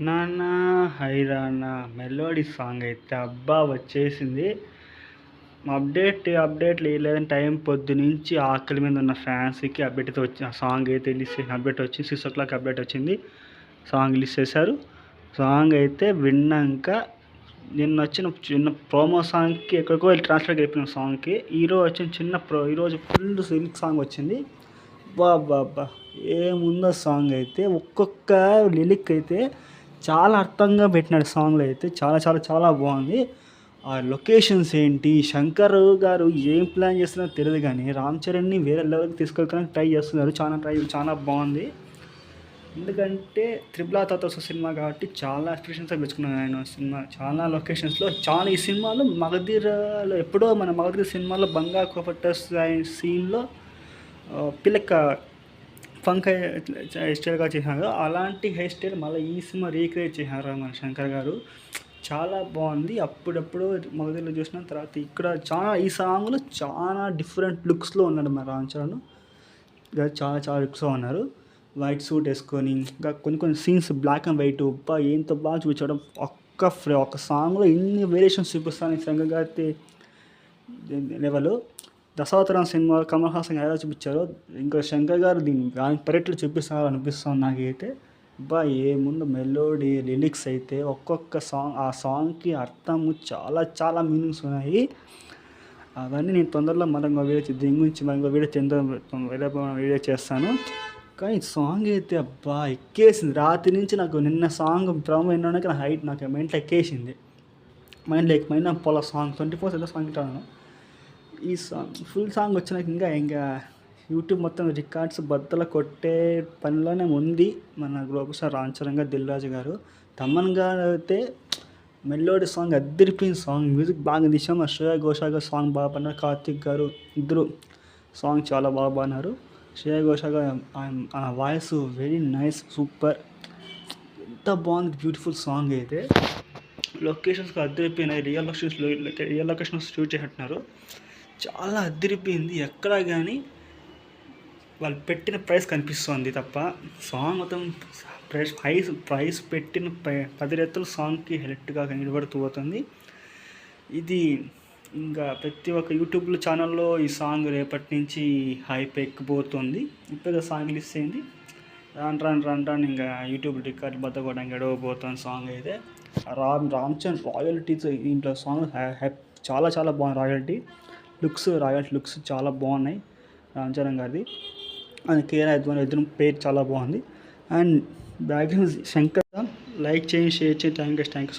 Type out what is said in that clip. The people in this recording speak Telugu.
నాన్న హైరానా మెలోడీ సాంగ్ అయితే అబ్బా వచ్చేసింది. అప్డేట్లు లేదని టైం పొద్దునుంచి ఆకలి మీద ఉన్న ఫ్యాన్స్కి అప్డేట్ అయితే వచ్చి ఆ సాంగ్ అయితే రిలీజ్ చేసిన అప్డేట్ వచ్చి 6 o'clock అప్డేట్ వచ్చింది. సాంగ్ రిలీజ్ చేశారు. సాంగ్ అయితే విన్నాక నిన్న వచ్చిన చిన్న ప్రోమో సాంగ్కి ఎక్కడికో వెళ్ళి ట్రాన్స్ఫర్ అయిపోయిన సాంగ్కి ఈరోజు వచ్చిన ఈరోజు ఫుల్ లిరిక్ సాంగ్ వచ్చింది. బాబా ఏముందో సాంగ్ అయితే ఒక్కొక్క లిరిక్ అయితే చాలా అర్థంగా పెట్టినాడు. సాంగ్లో అయితే చాలా చాలా చాలా బాగుంది. ఆ లొకేషన్స్ ఏంటి, శంకర్ గారు ఏం ప్లాన్ చేస్తున్నారో తెలియదు కానీ రామ్ చరణ్ని వేరే లెవెల్కి తీసుకెళ్ళడానికి ట్రై చేస్తున్నారు. చాలా బాగుంది. ఎందుకంటే త్రిబుల్ ఆర్ తర్వాత సినిమా కాబట్టి చాలా ఎక్స్ప్రెషన్స్గా పెంచుకున్నాను ఆయన సినిమా. చాలా లొకేషన్స్లో ఈ సినిమాలో మగధీరలో ఎప్పుడో మన మగధీర సినిమాలో బంగా కోపట్ట సీన్లో పిల్లక ఫంక్ హెయిర్ స్టైల్గా చేశారు. అలాంటి హెయిర్ స్టైల్ మళ్ళీ ఈ సినిమా రీక్రియేట్ చేశారు మన శంకర్ గారు. చాలా బాగుంది. అప్పుడప్పుడు మగధీరలో చూసిన తర్వాత ఇక్కడ ఈ సాంగ్లో చాలా డిఫరెంట్ లుక్స్లో ఉన్నాడు మన రామ్ చరణ్. చాలా చాలా లుక్స్లో ఉన్నారు. వైట్ సూట్ వేసుకొని ఇంకా కొన్ని సీన్స్ బ్లాక్ అండ్ వైట్ ఎంత బాగా చూపించడం. ఒక సాంగ్లో ఇన్ని వేరియేషన్స్ చూపిస్తాను శంకర్ గారి లెవెల్. దశావతారం సినిమా కమల్ హాసన్ ఎలా చూపించారో ఇంకా శంకర్ గారు దాని పర్యటనలు చూపిస్తున్నారు అనిపిస్తుంది నాకైతే. ఏముందో మెలోడీ లిరిక్స్ అయితే ఒక్కొక్క సాంగ్ ఆ సాంగ్కి అర్థము చాలా చాలా మీనింగ్స్ ఉన్నాయి. అవన్నీ నేను తొందరలో దీని గురించి వీడియో చేస్తాను. కానీ సాంగ్ అయితే ఎక్కేసింది. రాత్రి నుంచి నాకు నిన్న సాంగ్ ప్రోమో విన్నాక నాకు మైండ్లో ఎక్కేసింది. మైండ్లో పొల సాంగ్ 24/7 సాంగ్ వింటాను. ఈ సాంగ్ ఫుల్ సాంగ్ వచ్చినాక ఇంకా యూట్యూబ్ మొత్తం రికార్డ్స్ బద్దలు కొట్టే పనిలోనే ఉంది మన గ్లోబల్ స్టార్ రామ్ చరణ్ గారు, దిల్ రాజు గారు. తమన్ గారు అయితే మెలోడీ సాంగ్ అద్దరిపోయిన సాంగ్, మ్యూజిక్ బాగా తీసాం. శ్రేయా ఘోషాల్ గారు సాంగ్ బాగా పాడినారు. కార్తిక్ గారు ఇద్దరు సాంగ్ చాలా బాగా పాడినారు. శ్రేయా ఘోషాల్ గారు ఆ వాయిస్ వెరీ నైస్, సూపర్, ఎంత బాగుంది. బ్యూటిఫుల్ సాంగ్ అయితే లొకేషన్స్కి అద్దరిపోయినాయి. రియల్ లొకేషన్స్ షూట్ చేసినట్టున్నారు. చాలా అద్దరిపోయింది. ఎక్కడా కానీ వాళ్ళు పెట్టిన ప్రైస్ కనిపిస్తుంది తప్ప సాంగ్ మొత్తం ప్రైస్ పెట్టిన 10 రెట్లు సాంగ్కి హెల్ట్గా నిలబడుతూ పోతుంది. ఇది ఇంకా ప్రతి ఒక్క యూట్యూబ్లో ఛానల్లో ఈ సాంగ్ రేపటి నుంచి హైప్ ఎక్కిపోతుంది. ఇప్పుడు సాంగ్ రిలీజ్ అయింది. రాను ఇంకా యూట్యూబ్ రికార్డ్ బద్దకోవడానికి గడవబోతుంది సాంగ్ అయితే. రామ్ చరణ్ రాయల్టీస్ ఇంట్లో సాంగ్ చాలా చాలా బాగుంది. రాయల్టీ లుక్స్ చాలా బాగున్నాయి రామ్ చరణ్ గారిది. అండ్ కేఆర్ అద్వాని ఇద్దరు పేరు చాలా బాగుంది. అండ్ బ్యాక్గ్రౌండ్ శంకర్ లైక్ చేయండి, షేర్ చేయండి. Thank you.